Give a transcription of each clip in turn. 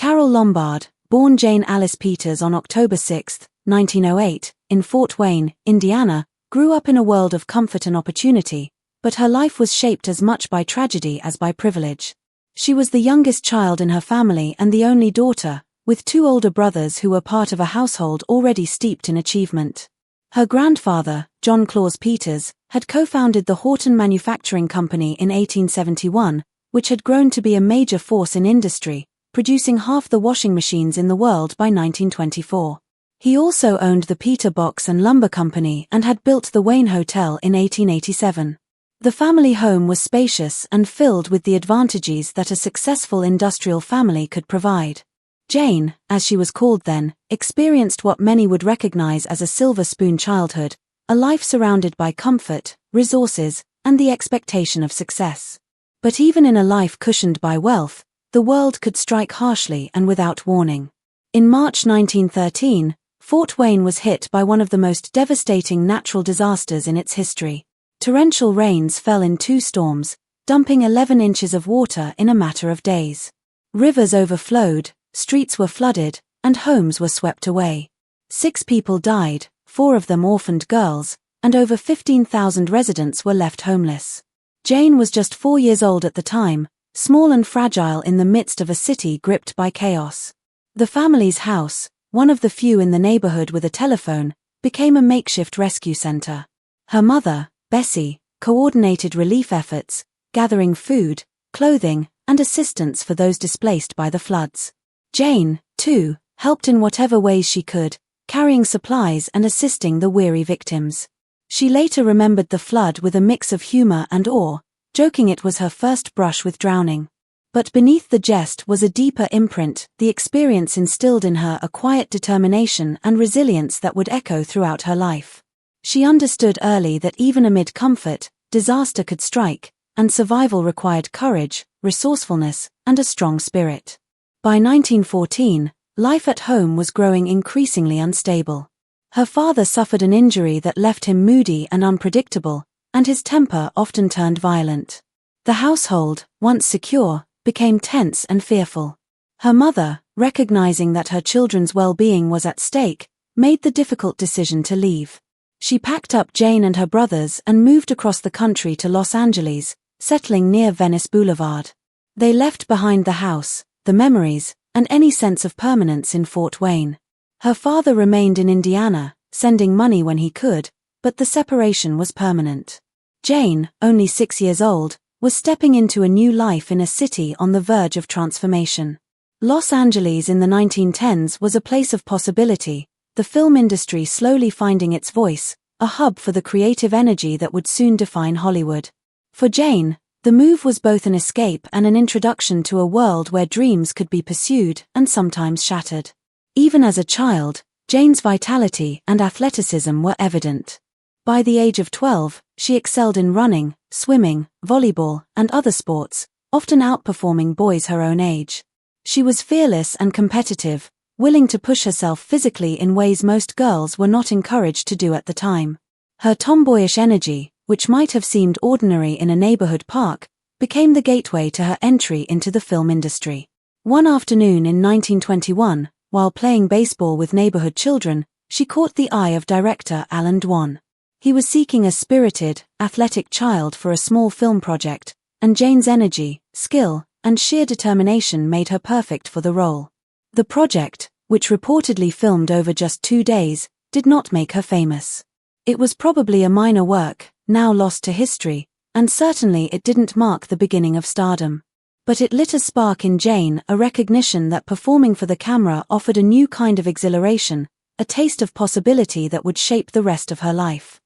Carole Lombard, born Jane Alice Peters on October 6, 1908, in Fort Wayne, Indiana, grew up in a world of comfort and opportunity, but her life was shaped as much by tragedy as by privilege. She was the youngest child in her family and the only daughter, with two older brothers who were part of a household already steeped in achievement. Her grandfather, John Claus Peters, had co-founded the Horton Manufacturing Company in 1871, which had grown to be a major force in industry, producing half the washing machines in the world by 1924. He also owned the Peter Box and Lumber Company and had built the Wayne Hotel in 1887. The family home was spacious and filled with the advantages that a successful industrial family could provide. Jane, as she was called then, experienced what many would recognize as a silver spoon childhood, a life surrounded by comfort, resources, and the expectation of success. But even in a life cushioned by wealth, the world could strike harshly and without warning. In March 1913, Fort Wayne was hit by one of the most devastating natural disasters in its history. Torrential rains fell in 2 storms, dumping 11 inches of water in a matter of days. Rivers overflowed, streets were flooded, and homes were swept away. 6 people died, 4 of them orphaned girls, and over 15,000 residents were left homeless. Jane was just 4 years old at the time, small and fragile in the midst of a city gripped by chaos. The family's house, one of the few in the neighborhood with a telephone, became a makeshift rescue center. Her mother, Bessie, coordinated relief efforts, gathering food, clothing, and assistance for those displaced by the floods. Jane, too, helped in whatever ways she could, carrying supplies and assisting the weary victims. She later remembered the flood with a mix of humor and awe, joking it was her first brush with drowning. But beneath the jest was a deeper imprint. The experience instilled in her a quiet determination and resilience that would echo throughout her life. She understood early that even amid comfort, disaster could strike, and survival required courage, resourcefulness, and a strong spirit. By 1914, life at home was growing increasingly unstable. Her father suffered an injury that left him moody and unpredictable, and his temper often turned violent. The household, once secure, became tense and fearful. Her mother, recognizing that her children's well-being was at stake, made the difficult decision to leave. She packed up Jane and her brothers and moved across the country to Los Angeles, settling near Venice Boulevard. They left behind the house, the memories, and any sense of permanence in Fort Wayne. Her father remained in Indiana, sending money when he could, but the separation was permanent. Jane, only 6 years old, was stepping into a new life in a city on the verge of transformation. Los Angeles in the 1910s was a place of possibility, the film industry slowly finding its voice, a hub for the creative energy that would soon define Hollywood. For Jane, the move was both an escape and an introduction to a world where dreams could be pursued and sometimes shattered. Even as a child, Jane's vitality and athleticism were evident. By the age of 12, she excelled in running, swimming, volleyball, and other sports, often outperforming boys her own age. She was fearless and competitive, willing to push herself physically in ways most girls were not encouraged to do at the time. Her tomboyish energy, which might have seemed ordinary in a neighborhood park, became the gateway to her entry into the film industry. One afternoon in 1921, while playing baseball with neighborhood children, she caught the eye of director Alan Dwan. He was seeking a spirited, athletic child for a small film project, and Jane's energy, skill, and sheer determination made her perfect for the role. The project, which reportedly filmed over just 2 days, did not make her famous. It was probably a minor work, now lost to history, and certainly it didn't mark the beginning of stardom. But it lit a spark in Jane, a recognition that performing for the camera offered a new kind of exhilaration, a taste of possibility that would shape the rest of her life.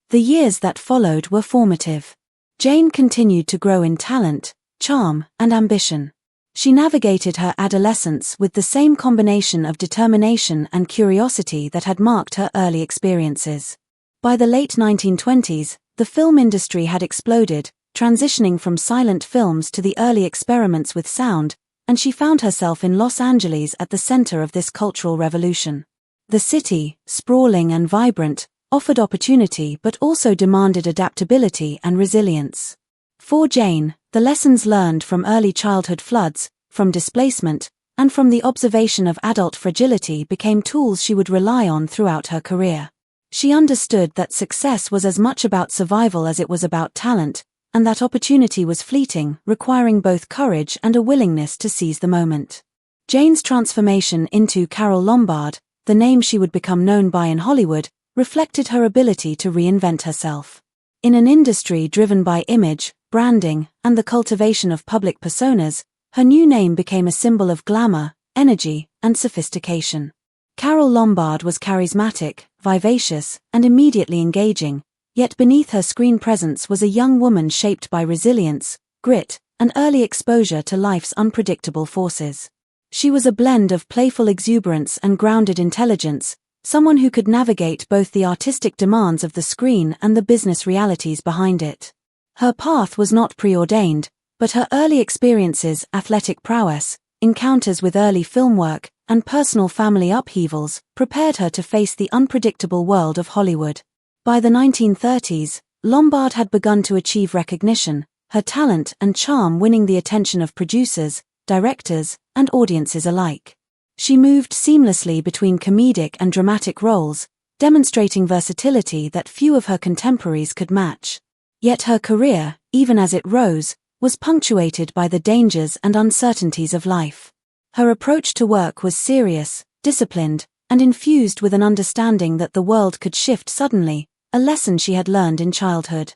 The years that followed were formative. Jane continued to grow in talent, charm, and ambition. She navigated her adolescence with the same combination of determination and curiosity that had marked her early experiences. By the late 1920s, the film industry had exploded, transitioning from silent films to the early experiments with sound, and she found herself in Los Angeles at the center of this cultural revolution. The city, sprawling and vibrant, offered opportunity but also demanded adaptability and resilience. For Jane, the lessons learned from early childhood floods, from displacement, and from the observation of adult fragility became tools she would rely on throughout her career. She understood that success was as much about survival as it was about talent, and that opportunity was fleeting, requiring both courage and a willingness to seize the moment. Jane's transformation into Carole Lombard, the name she would become known by in Hollywood, reflected her ability to reinvent herself. In an industry driven by image, branding, and the cultivation of public personas, her new name became a symbol of glamour, energy, and sophistication. Carole Lombard was charismatic, vivacious, and immediately engaging, yet beneath her screen presence was a young woman shaped by resilience, grit, and early exposure to life's unpredictable forces. She was a blend of playful exuberance and grounded intelligence, someone who could navigate both the artistic demands of the screen and the business realities behind it. Her path was not preordained, but her early experiences, athletic prowess, encounters with early film work, and personal family upheavals prepared her to face the unpredictable world of Hollywood. By the 1930s, Lombard had begun to achieve recognition, her talent and charm winning the attention of producers, directors, and audiences alike. She moved seamlessly between comedic and dramatic roles, demonstrating versatility that few of her contemporaries could match. Yet her career, even as it rose, was punctuated by the dangers and uncertainties of life. Her approach to work was serious, disciplined, and infused with an understanding that the world could shift suddenly, a lesson she had learned in childhood.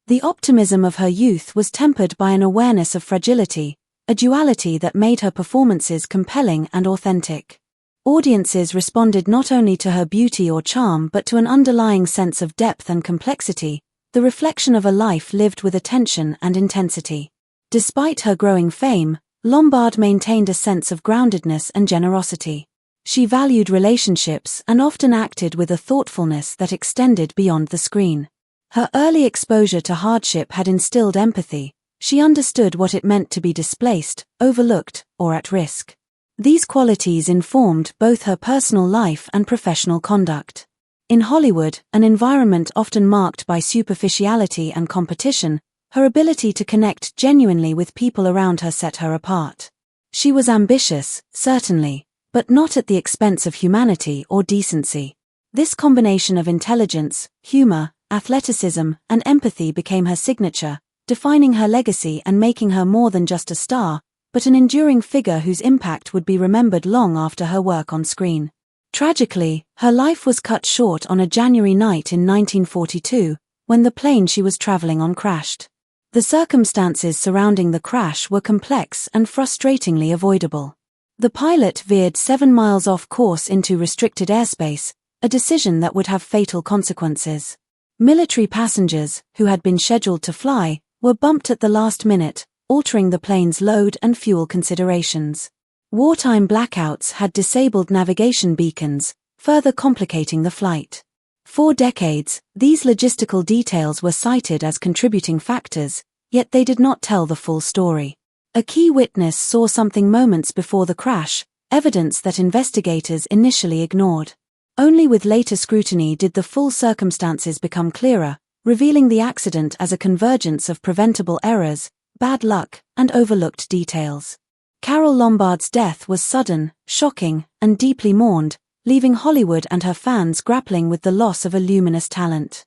The optimism of her youth was tempered by an awareness of fragility, a duality that made her performances compelling and authentic. Audiences responded not only to her beauty or charm but to an underlying sense of depth and complexity, the reflection of a life lived with attention and intensity. Despite her growing fame, Lombard maintained a sense of groundedness and generosity. She valued relationships and often acted with a thoughtfulness that extended beyond the screen. Her early exposure to hardship had instilled empathy. She understood what it meant to be displaced, overlooked, or at risk. These qualities informed both her personal life and professional conduct. In Hollywood, an environment often marked by superficiality and competition, her ability to connect genuinely with people around her set her apart. She was ambitious, certainly, but not at the expense of humanity or decency. This combination of intelligence, humor, athleticism, and empathy became her signature, defining her legacy and making her more than just a star, but an enduring figure whose impact would be remembered long after her work on screen. Tragically, her life was cut short on a January night in 1942, when the plane she was traveling on crashed. The circumstances surrounding the crash were complex and frustratingly avoidable. The pilot veered 7 miles off course into restricted airspace, a decision that would have fatal consequences. Military passengers, who had been scheduled to fly, were bumped at the last minute, altering the plane's load and fuel considerations. Wartime blackouts had disabled navigation beacons, further complicating the flight. For decades, these logistical details were cited as contributing factors, yet they did not tell the full story. A key witness saw something moments before the crash, evidence that investigators initially ignored. Only with later scrutiny did the full circumstances become clearer, revealing the accident as a convergence of preventable errors, bad luck, and overlooked details. Carole Lombard's death was sudden, shocking, and deeply mourned, leaving Hollywood and her fans grappling with the loss of a luminous talent.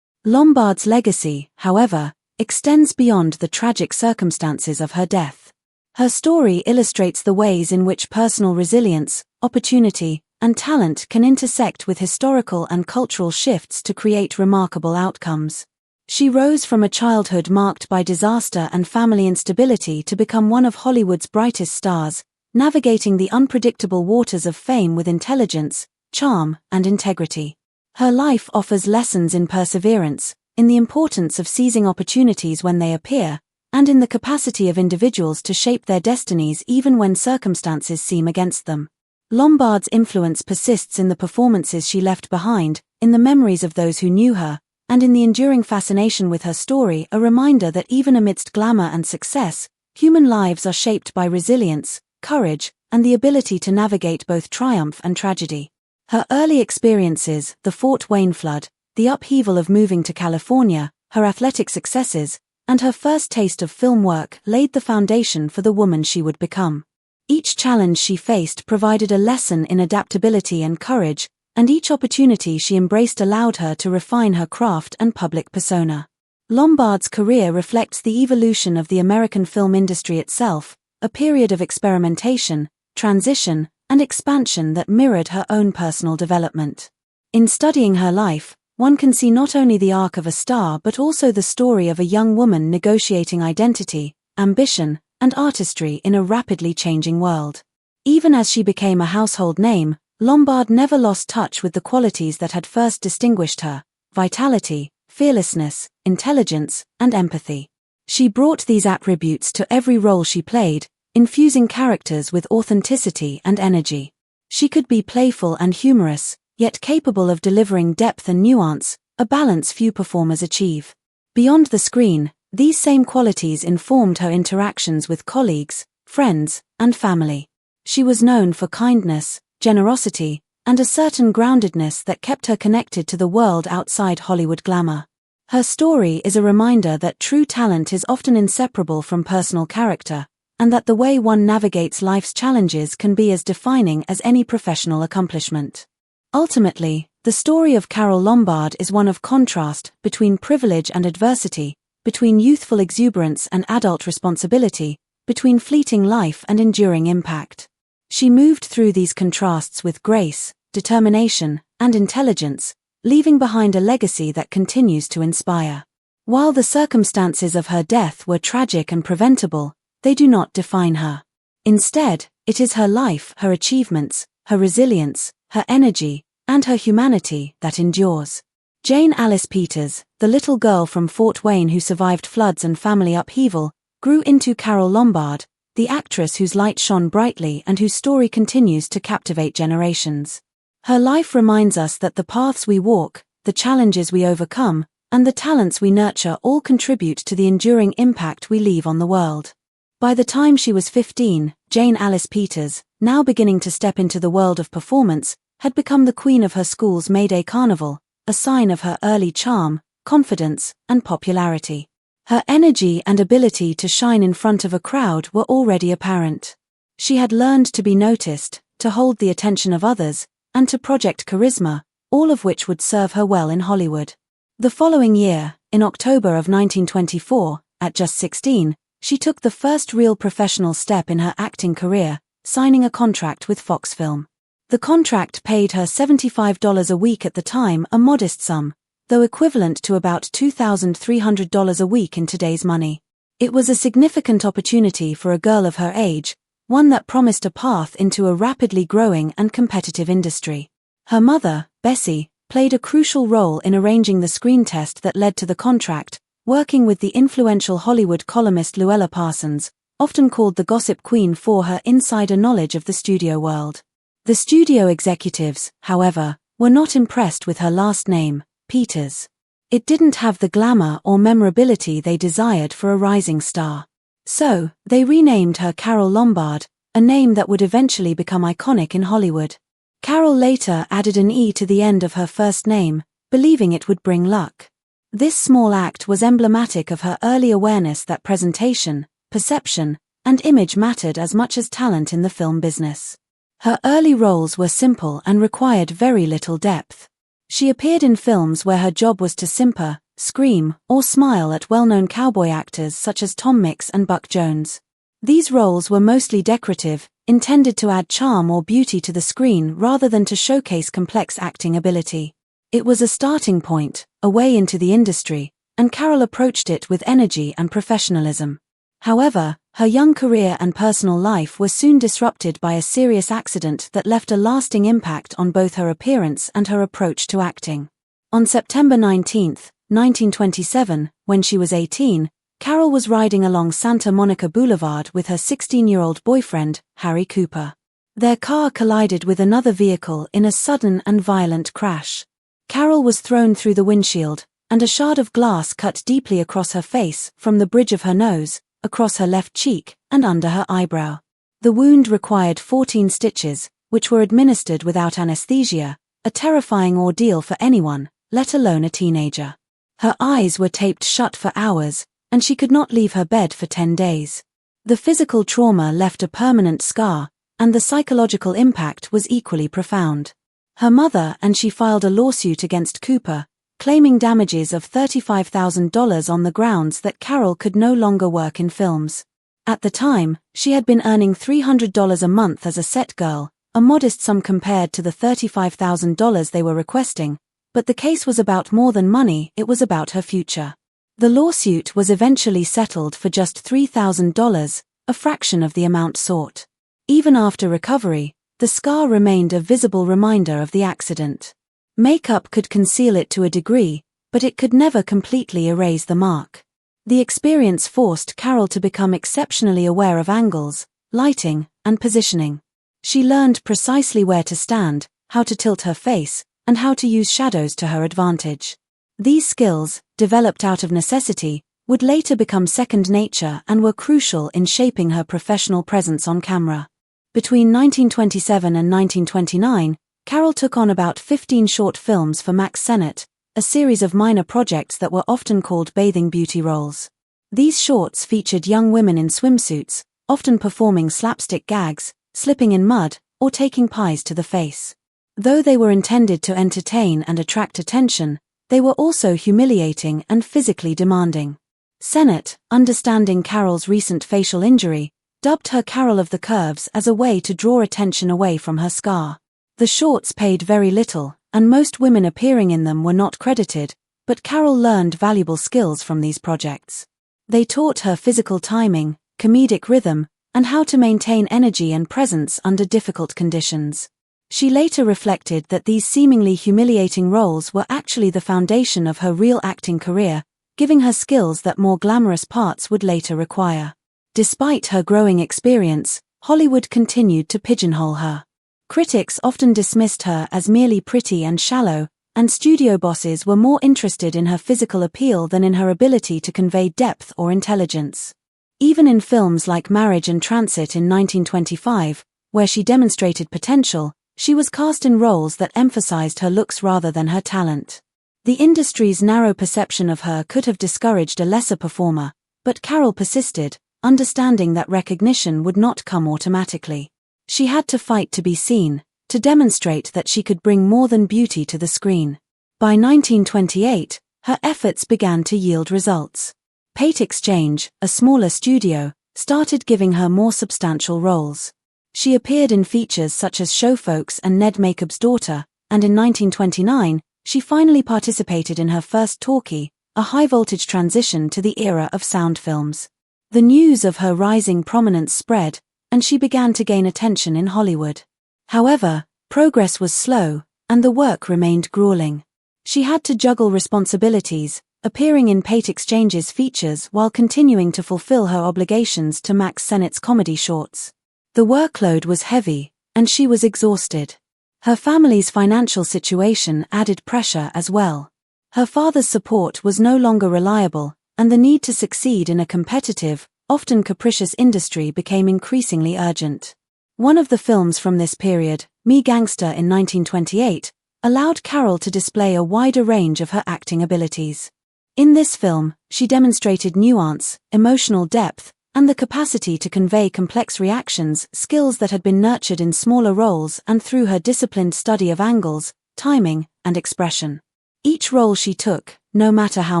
Lombard's legacy, however, extends beyond the tragic circumstances of her death. Her story illustrates the ways in which personal resilience, opportunity, and talent can intersect with historical and cultural shifts to create remarkable outcomes. She rose from a childhood marked by disaster and family instability to become one of Hollywood's brightest stars, navigating the unpredictable waters of fame with intelligence, charm, and integrity. Her life offers lessons in perseverance, in the importance of seizing opportunities when they appear, and in the capacity of individuals to shape their destinies even when circumstances seem against them. Lombard's influence persists in the performances she left behind, in the memories of those who knew her, and in the enduring fascination with her story, a reminder that even amidst glamour and success, human lives are shaped by resilience, courage, and the ability to navigate both triumph and tragedy. Her early experiences, the Fort Wayne flood, the upheaval of moving to California, her athletic successes, and her first taste of film work laid the foundation for the woman she would become. Each challenge she faced provided a lesson in adaptability and courage, and each opportunity she embraced allowed her to refine her craft and public persona. Lombard's career reflects the evolution of the American film industry itself, a period of experimentation, transition, and expansion that mirrored her own personal development. In studying her life, one can see not only the arc of a star but also the story of a young woman negotiating identity, ambition, and artistry in a rapidly changing world. Even as she became a household name, Lombard never lost touch with the qualities that had first distinguished her: vitality, fearlessness, intelligence, and empathy. She brought these attributes to every role she played, infusing characters with authenticity and energy. She could be playful and humorous, yet capable of delivering depth and nuance, a balance few performers achieve. Beyond the screen, these same qualities informed her interactions with colleagues, friends, and family. She was known for kindness, generosity, and a certain groundedness that kept her connected to the world outside Hollywood glamour. Her story is a reminder that true talent is often inseparable from personal character, and that the way one navigates life's challenges can be as defining as any professional accomplishment. Ultimately, the story of Carole Lombard is one of contrast between privilege and adversity, between youthful exuberance and adult responsibility, between fleeting life and enduring impact. She moved through these contrasts with grace, determination, and intelligence, leaving behind a legacy that continues to inspire. While the circumstances of her death were tragic and preventable, they do not define her. Instead, it is her life, her achievements, her resilience, her energy, and her humanity that endures. Jane Alice Peters, the little girl from Fort Wayne who survived floods and family upheaval, grew into Carole Lombard, the actress whose light shone brightly and whose story continues to captivate generations. Her life reminds us that the paths we walk, the challenges we overcome, and the talents we nurture all contribute to the enduring impact we leave on the world. By the time she was 15, Jane Alice Peters, now beginning to step into the world of performance, had become the queen of her school's May Day Carnival, a sign of her early charm, confidence, and popularity. Her energy and ability to shine in front of a crowd were already apparent. She had learned to be noticed, to hold the attention of others, and to project charisma, all of which would serve her well in Hollywood. The following year, in October of 1924, at just 16, she took the first real professional step in her acting career, signing a contract with Fox Film. The contract paid her $75 a week at the time, a modest sum, though equivalent to about $2,300 a week in today's money. It was a significant opportunity for a girl of her age, one that promised a path into a rapidly growing and competitive industry. Her mother, Bessie, played a crucial role in arranging the screen test that led to the contract, working with the influential Hollywood columnist Luella Parsons, often called the Gossip Queen for her insider knowledge of the studio world. The studio executives, however, were not impressed with her last name, Peters. It didn't have the glamour or memorability they desired for a rising star. So, they renamed her Carole Lombard, a name that would eventually become iconic in Hollywood. Carole later added an E to the end of her first name, believing it would bring luck. This small act was emblematic of her early awareness that presentation, perception, and image mattered as much as talent in the film business. Her early roles were simple and required very little depth. She appeared in films where her job was to simper, scream, or smile at well-known cowboy actors such as Tom Mix and Buck Jones. These roles were mostly decorative, intended to add charm or beauty to the screen rather than to showcase complex acting ability. It was a starting point, a way into the industry, and Carole approached it with energy and professionalism. However, her young career and personal life were soon disrupted by a serious accident that left a lasting impact on both her appearance and her approach to acting. On September 19, 1927, when she was 18, Carole was riding along Santa Monica Boulevard with her 16-year-old boyfriend, Harry Cooper. Their car collided with another vehicle in a sudden and violent crash. Carole was thrown through the windshield, and a shard of glass cut deeply across her face, from the bridge of her nose, across her left cheek, and under her eyebrow. The wound required 14 stitches, which were administered without anesthesia, a terrifying ordeal for anyone, let alone a teenager. Her eyes were taped shut for hours, and she could not leave her bed for 10 days. The physical trauma left a permanent scar, and the psychological impact was equally profound. Her mother and she filed a lawsuit against Cooper, claiming damages of $35,000 on the grounds that Carole could no longer work in films. At the time, she had been earning $300 a month as a set girl, a modest sum compared to the $35,000 they were requesting, but the case was about more than money, it was about her future. The lawsuit was eventually settled for just $3,000, a fraction of the amount sought. Even after recovery, the scar remained a visible reminder of the accident. Makeup could conceal it to a degree, but it could never completely erase the mark. The experience forced Carole to become exceptionally aware of angles, lighting, and positioning. She learned precisely where to stand, how to tilt her face, and how to use shadows to her advantage. These skills, developed out of necessity, would later become second nature and were crucial in shaping her professional presence on camera. Between 1927 and 1929, Carole took on about 15 short films for Max Sennett, a series of minor projects that were often called bathing beauty roles. These shorts featured young women in swimsuits, often performing slapstick gags, slipping in mud, or taking pies to the face. Though they were intended to entertain and attract attention, they were also humiliating and physically demanding. Sennett, understanding Carole's recent facial injury, dubbed her Carole of the Curves as a way to draw attention away from her scar. The shorts paid very little, and most women appearing in them were not credited, but Carole learned valuable skills from these projects. They taught her physical timing, comedic rhythm, and how to maintain energy and presence under difficult conditions. She later reflected that these seemingly humiliating roles were actually the foundation of her real acting career, giving her skills that more glamorous parts would later require. Despite her growing experience, Hollywood continued to pigeonhole her. Critics often dismissed her as merely pretty and shallow, and studio bosses were more interested in her physical appeal than in her ability to convey depth or intelligence. Even in films like Marriage and Transit in 1925, where she demonstrated potential, she was cast in roles that emphasized her looks rather than her talent. The industry's narrow perception of her could have discouraged a lesser performer, but Carole persisted, understanding that recognition would not come automatically. She had to fight to be seen, to demonstrate that she could bring more than beauty to the screen. By 1928, her efforts began to yield results. Pate Exchange, a smaller studio, started giving her more substantial roles. She appeared in features such as Showfolks and Ned Makeup's Daughter, and in 1929, she finally participated in her first talkie, a high-voltage transition to the era of sound films. The news of her rising prominence spread, and she began to gain attention in Hollywood. However, progress was slow, and the work remained grueling. She had to juggle responsibilities, appearing in Pate Exchange's features while continuing to fulfill her obligations to Max Sennett's comedy shorts. The workload was heavy, and she was exhausted. Her family's financial situation added pressure as well. Her father's support was no longer reliable, and the need to succeed in a competitive, often capricious industry became increasingly urgent. One of the films from this period, Me Gangster in 1928, allowed Carole to display a wider range of her acting abilities. In this film, she demonstrated nuance, emotional depth, and the capacity to convey complex reactions, skills that had been nurtured in smaller roles and through her disciplined study of angles, timing, and expression. Each role she took, no matter how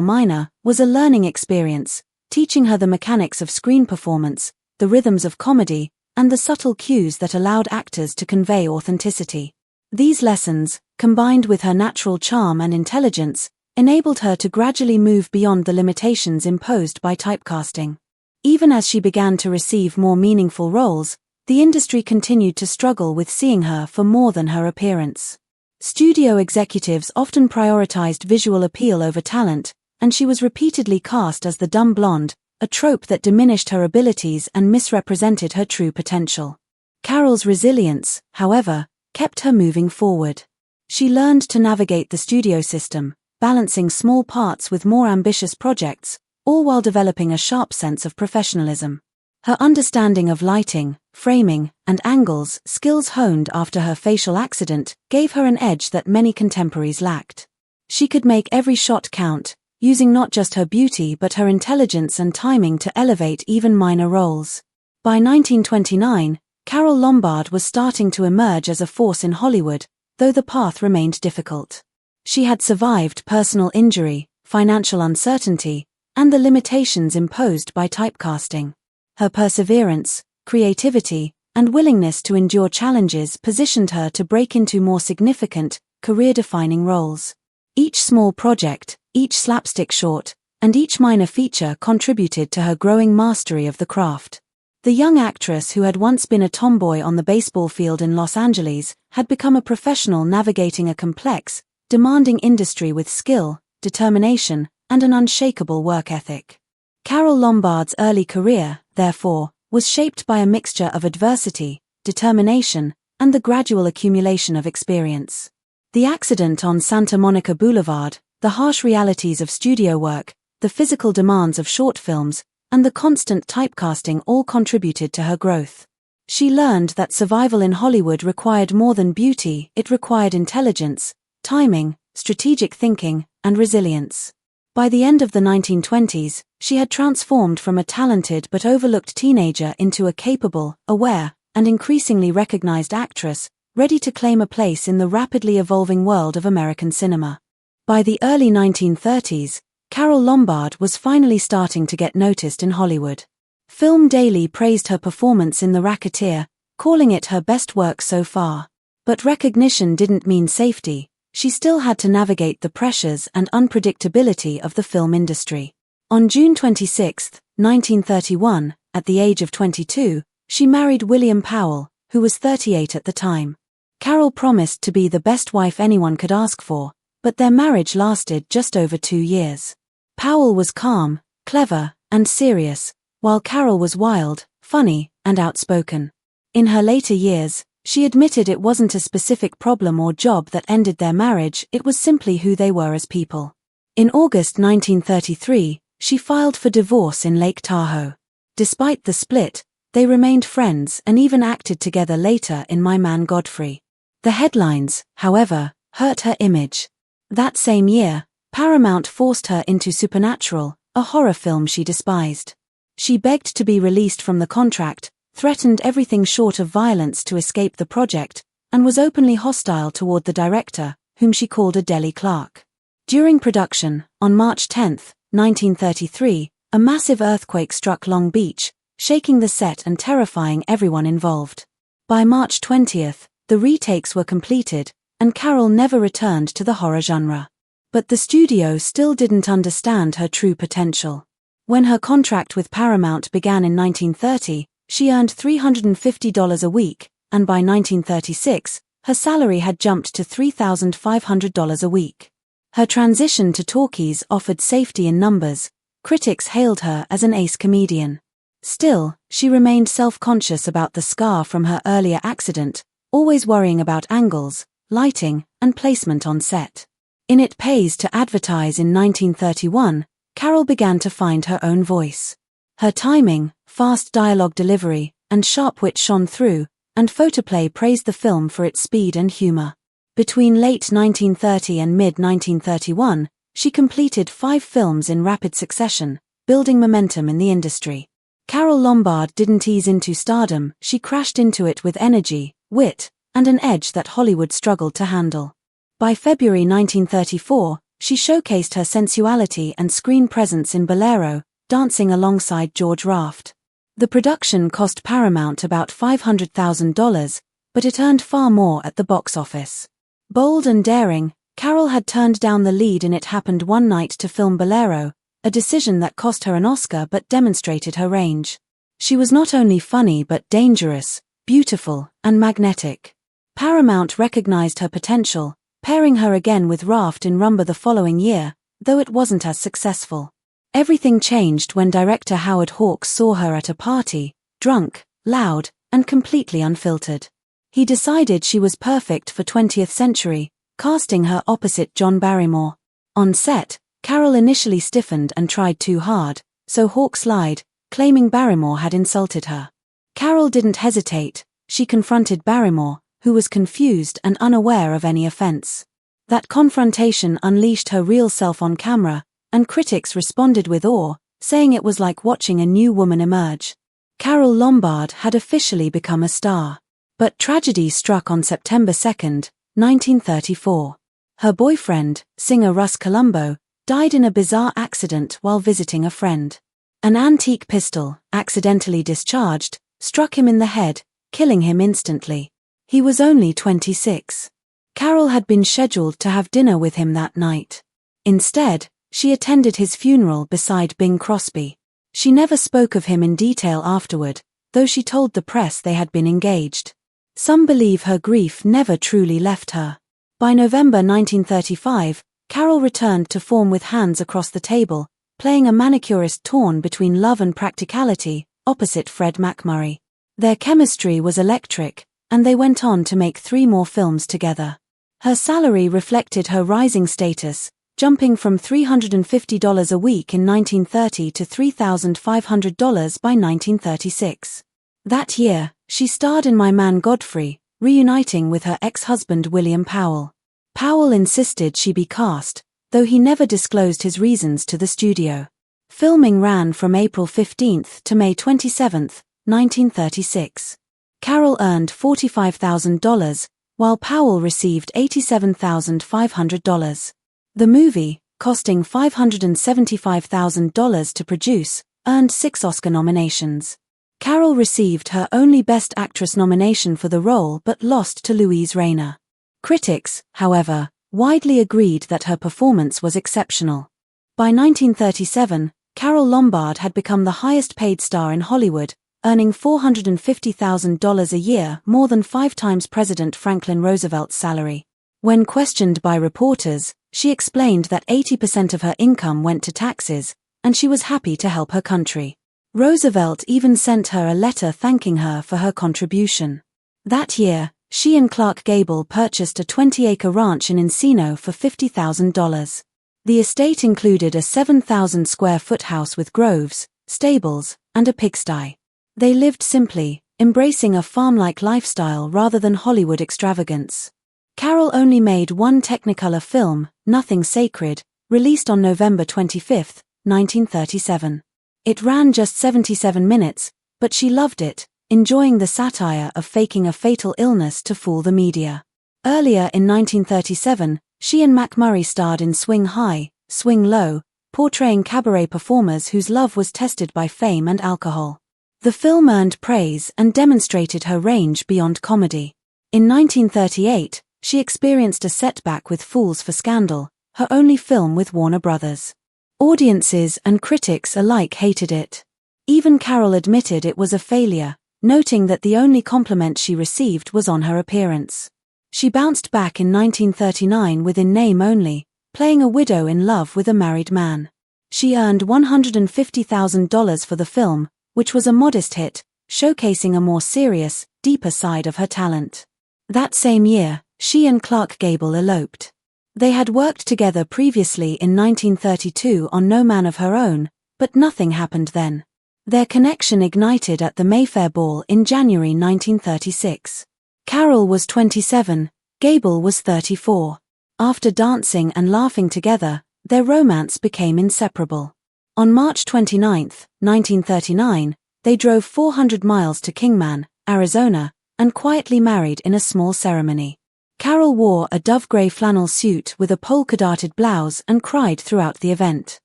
minor, was a learning experience, teaching her the mechanics of screen performance, the rhythms of comedy, and the subtle cues that allowed actors to convey authenticity. These lessons, combined with her natural charm and intelligence, enabled her to gradually move beyond the limitations imposed by typecasting. Even as she began to receive more meaningful roles, the industry continued to struggle with seeing her for more than her appearance. Studio executives often prioritized visual appeal over talent, and she was repeatedly cast as the dumb blonde, a trope that diminished her abilities and misrepresented her true potential. Carole's resilience, however, kept her moving forward. She learned to navigate the studio system, balancing small parts with more ambitious projects, all while developing a sharp sense of professionalism. Her understanding of lighting, framing, and angles, skills honed after her facial accident, gave her an edge that many contemporaries lacked. She could make every shot count, using not just her beauty but her intelligence and timing to elevate even minor roles. By 1929, Carole Lombard was starting to emerge as a force in Hollywood, though the path remained difficult. She had survived personal injury, financial uncertainty, and the limitations imposed by typecasting. Her perseverance, creativity, and willingness to endure challenges positioned her to break into more significant, career-defining roles. Each small project, each slapstick short, and each minor feature contributed to her growing mastery of the craft. The young actress who had once been a tomboy on the baseball field in Los Angeles had become a professional navigating a complex, demanding industry with skill, determination, and an unshakable work ethic. Carole Lombard's early career, therefore, was shaped by a mixture of adversity, determination, and the gradual accumulation of experience. The accident on Santa Monica Boulevard, the harsh realities of studio work, the physical demands of short films, and the constant typecasting all contributed to her growth. She learned that survival in Hollywood required more than beauty, it required intelligence, timing, strategic thinking, and resilience. By the end of the 1920s, she had transformed from a talented but overlooked teenager into a capable, aware, and increasingly recognized actress, ready to claim a place in the rapidly evolving world of American cinema. By the early 1930s, Carole Lombard was finally starting to get noticed in Hollywood. Film Daily praised her performance in The Racketeer, calling it her best work so far. But recognition didn't mean safety. She still had to navigate the pressures and unpredictability of the film industry. On June 26, 1931, at the age of 22, she married William Powell, who was 38 at the time. Carole promised to be the best wife anyone could ask for, but their marriage lasted just over 2 years. Powell was calm, clever, and serious, while Carole was wild, funny, and outspoken. In her later years, she admitted it wasn't a specific problem or job that ended their marriage, it was simply who they were as people. In August 1933, she filed for divorce in Lake Tahoe. Despite the split, they remained friends and even acted together later in My Man Godfrey. The headlines, however, hurt her image. That same year, Paramount forced her into Supernatural, a horror film she despised. She begged to be released from the contract, threatened everything short of violence to escape the project, and was openly hostile toward the director, whom she called a deli clerk. During production, on March 10, 1933, a massive earthquake struck Long Beach, shaking the set and terrifying everyone involved. By March 20, the retakes were completed, and Carole never returned to the horror genre. But the studio still didn't understand her true potential. When her contract with Paramount began in 1930, she earned $350 a week, and by 1936, her salary had jumped to $3,500 a week. Her transition to talkies offered safety in numbers. Critics hailed her as an ace comedian. Still, she remained self-conscious about the scar from her earlier accident, always worrying about angles, lighting, and placement on set. In It Pays to Advertise in 1931, Carole began to find her own voice. Her timing, fast dialogue delivery, and sharp wit shone through, and Photoplay praised the film for its speed and humor. Between late 1930 and mid-1931, she completed 5 films in rapid succession, building momentum in the industry. Carole Lombard didn't ease into stardom, she crashed into it with energy, wit, and an edge that Hollywood struggled to handle. By February 1934, she showcased her sensuality and screen presence in Bolero, dancing alongside George Raft. The production cost Paramount about $500,000, but it earned far more at the box office. Bold and daring, Carole had turned down the lead in It Happened One Night to film Bolero, a decision that cost her an Oscar but demonstrated her range. She was not only funny but dangerous, beautiful, and magnetic. Paramount recognized her potential, pairing her again with Raft in Rumba the following year, though it wasn't as successful. Everything changed when director Howard Hawks saw her at a party, drunk, loud, and completely unfiltered. He decided she was perfect for 20th century, casting her opposite John Barrymore. On set, Carole initially stiffened and tried too hard, so Hawks lied, claiming Barrymore had insulted her. Carole didn't hesitate, she confronted Barrymore, who was confused and unaware of any offense. That confrontation unleashed her real self on camera, and critics responded with awe, saying it was like watching a new woman emerge. Carole Lombard had officially become a star. But tragedy struck on September 2, 1934. Her boyfriend, singer Russ Columbo, died in a bizarre accident while visiting a friend. An antique pistol, accidentally discharged, struck him in the head, killing him instantly. He was only 26. Carole had been scheduled to have dinner with him that night. Instead, she attended his funeral beside Bing Crosby. She never spoke of him in detail afterward, though she told the press they had been engaged. Some believe her grief never truly left her. By November 1935, Carole returned to form with Hands Across the Table, playing a manicurist torn between love and practicality, opposite Fred MacMurray. Their chemistry was electric, and they went on to make 3 more films together. Her salary reflected her rising status, jumping from $350 a week in 1930 to $3,500 by 1936. That year, she starred in My Man Godfrey, reuniting with her ex-husband William Powell. Powell insisted she be cast, though he never disclosed his reasons to the studio. Filming ran from April 15 to May 27, 1936. Carole earned $45,000, while Powell received $87,500. The movie, costing $575,000 to produce, earned 6 Oscar nominations. Carole received her only Best Actress nomination for the role but lost to Louise Rayner. Critics, however, widely agreed that her performance was exceptional. By 1937, Carole Lombard had become the highest-paid star in Hollywood, earning $450,000 a year, more than 5 times President Franklin Roosevelt's salary. When questioned by reporters, she explained that 80% of her income went to taxes, and she was happy to help her country. Roosevelt even sent her a letter thanking her for her contribution. That year, she and Clark Gable purchased a 20-acre ranch in Encino for $50,000. The estate included a 7,000-square-foot house with groves, stables, and a pigsty. They lived simply, embracing a farm-like lifestyle rather than Hollywood extravagance. Carole only made 1 Technicolor film, Nothing Sacred, released on November 25, 1937. It ran just 77 minutes, but she loved it, enjoying the satire of faking a fatal illness to fool the media. Earlier in 1937, she and MacMurray starred in Swing High, Swing Low, portraying cabaret performers whose love was tested by fame and alcohol. The film earned praise and demonstrated her range beyond comedy. In 1938, she experienced a setback with Fools for Scandal, her only film with Warner Brothers. Audiences and critics alike hated it. Even Carole admitted it was a failure, noting that the only compliment she received was on her appearance. She bounced back in 1939 with In Name Only, playing a widow in love with a married man. She earned $150,000 for the film, which was a modest hit, showcasing a more serious, deeper side of her talent. That same year, she and Clark Gable eloped. They had worked together previously in 1932 on No Man of Her Own, but nothing happened then. Their connection ignited at the Mayfair Ball in January 1936. Carole was 27, Gable was 34. After dancing and laughing together, their romance became inseparable. On March 29, 1939, they drove 400 miles to Kingman, Arizona, and quietly married in a small ceremony. Carole wore a dove-gray flannel suit with a polka-dotted blouse and cried throughout the event.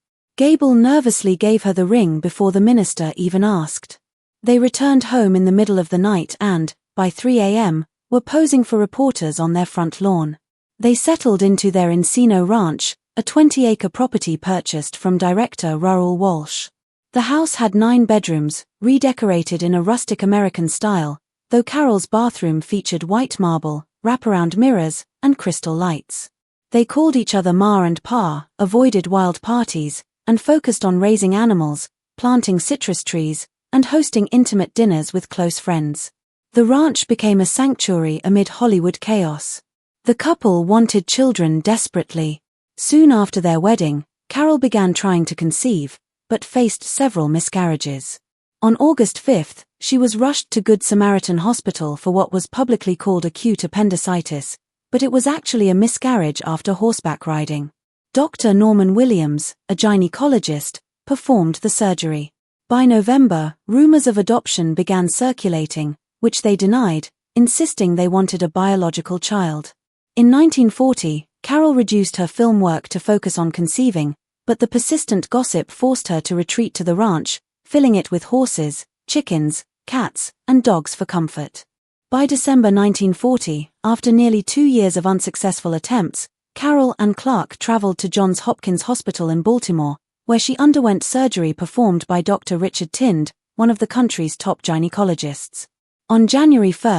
Gable nervously gave her the ring before the minister even asked. They returned home in the middle of the night and, by 3 a.m., were posing for reporters on their front lawn. They settled into their Encino Ranch, a 20-acre property purchased from director Raoul Walsh. The house had 9 bedrooms, redecorated in a rustic American style, though Carole's bathroom featured white marble, wraparound mirrors, and crystal lights. They called each other Ma and Pa, avoided wild parties, and focused on raising animals, planting citrus trees, and hosting intimate dinners with close friends. The ranch became a sanctuary amid Hollywood chaos. The couple wanted children desperately. Soon after their wedding, Carole began trying to conceive, but faced several miscarriages. On August 5, she was rushed to Good Samaritan Hospital for what was publicly called acute appendicitis, but it was actually a miscarriage after horseback riding. Dr. Norman Williams, a gynecologist, performed the surgery. By November, rumors of adoption began circulating, which they denied, insisting they wanted a biological child. In 1940, Carole reduced her film work to focus on conceiving, but the persistent gossip forced her to retreat to the ranch, filling it with horses, chickens, cats, and dogs for comfort. By December 1940, after nearly 2 years of unsuccessful attempts, Carole and Clark traveled to Johns Hopkins Hospital in Baltimore, where she underwent surgery performed by Dr. Richard Tind, one of the country's top gynecologists. On January 1,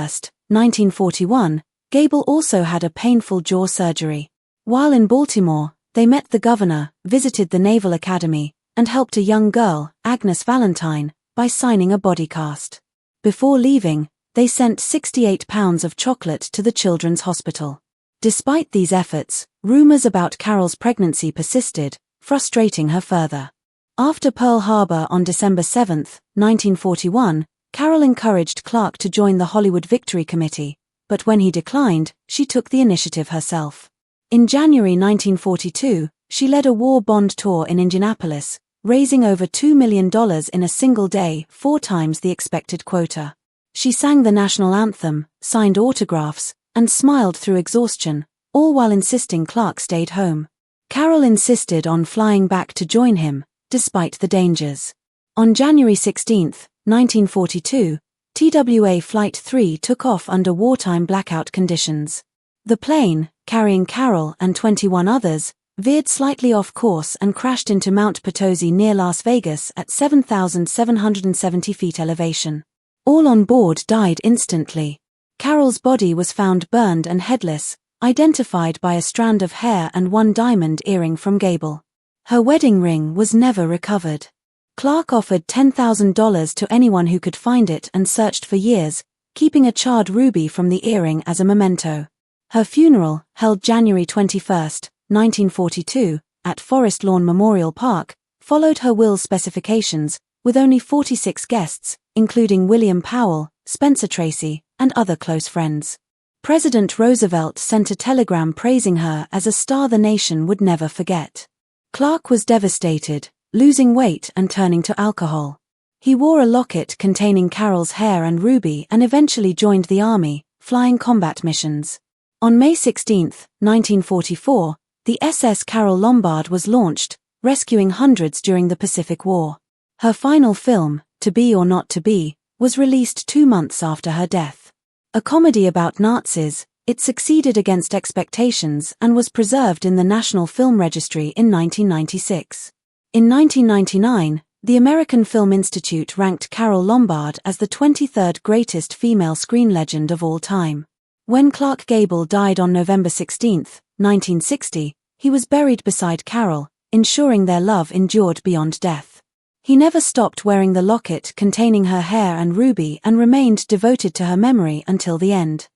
1941, Gable also had a painful jaw surgery. While in Baltimore, they met the governor, visited the Naval Academy, and helped a young girl, Agnes Valentine, by signing a body cast. Before leaving, they sent 68 pounds of chocolate to the Children's Hospital. Despite these efforts, rumors about Carole's pregnancy persisted, frustrating her further. After Pearl Harbor on December 7, 1941, Carole encouraged Clark to join the Hollywood Victory Committee, but when he declined, she took the initiative herself. In January 1942, she led a war bond tour in Indianapolis, raising over $2 million in a single day, 4 times the expected quota. She sang the national anthem, signed autographs, and smiled through exhaustion, all while insisting Clark stayed home. Carole insisted on flying back to join him, despite the dangers. On January 16, 1942, TWA Flight 3 took off under wartime blackout conditions. The plane, carrying Carole and 21 others, veered slightly off course and crashed into Mount Potosi near Las Vegas at 7,770 feet elevation. All on board died instantly. Carole's body was found burned and headless, identified by a strand of hair and 1 diamond earring from Gable. Her wedding ring was never recovered. Clark offered $10,000 to anyone who could find it and searched for years, keeping a charred ruby from the earring as a memento. Her funeral, held January 21, 1942, at Forest Lawn Memorial Park, followed her will's specifications, with only 46 guests, including William Powell, Spencer Tracy, and other close friends. President Roosevelt sent a telegram praising her as a star the nation would never forget. Clark was devastated, losing weight and turning to alcohol. He wore a locket containing Carole's hair and ruby and eventually joined the Army, flying combat missions. On May 16, 1944, the SS Carole Lombard was launched, rescuing hundreds during the Pacific War. Her final film, To Be or Not to Be, was released 2 months after her death. A comedy about Nazis, it succeeded against expectations and was preserved in the National Film Registry in 1996. In 1999, the American Film Institute ranked Carole Lombard as the 23rd greatest female screen legend of all time. When Clark Gable died on November 16, 1960, he was buried beside Carole, ensuring their love endured beyond death. He never stopped wearing the locket containing her hair and ruby and remained devoted to her memory until the end.